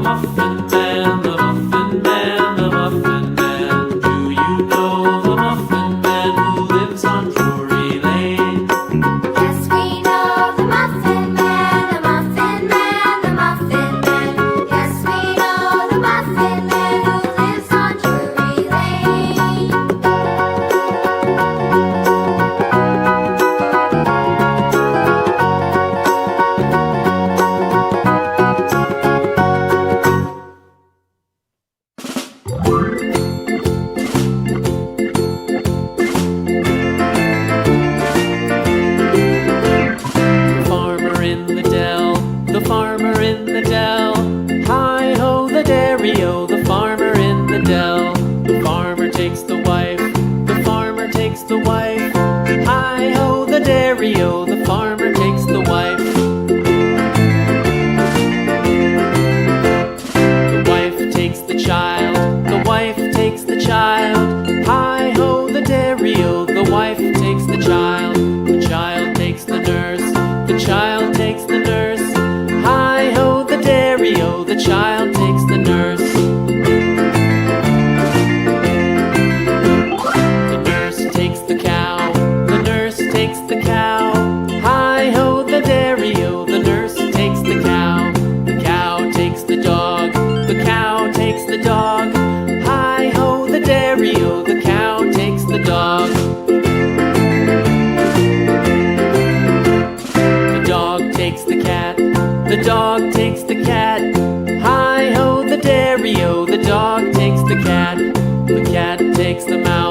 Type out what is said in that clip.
Muffin Man, the Muffin Man, the Muffin Man. Do you know the Muffin Man who lives on Drury Lane? Yes, we know the Muffin Man, the Muffin Man, the Muffin Man. Yes, we know the Muffin Man who lives on Drury Lane. Farmer in the dell, the farmer in the dell. Hi-ho, the dairy-o, the farmer in the dell. The farmer takes the wife, the farmer takes the wife. Hi-ho, the dairy-o, the farmer takes the wife. The wife takes the child, the wife takes the child. Hi-ho, the dairy-o, the wife takes the child. The child takes the nurse, the child takes the nurse. Hi-ho, the dairy-o, the child takes the nurse. The nurse takes the cow, the nurse takes the cow. Hi-ho, the dairy-o, the nurse takes the cow. The cow takes the dog, the cow takes the dog. Hi-ho, the dairy-o, the cow takes the dog. The dog takes the cat, the dog takes the cat. Hi-ho, the dairy-o, the dog takes the cat. The cat takes the mouse.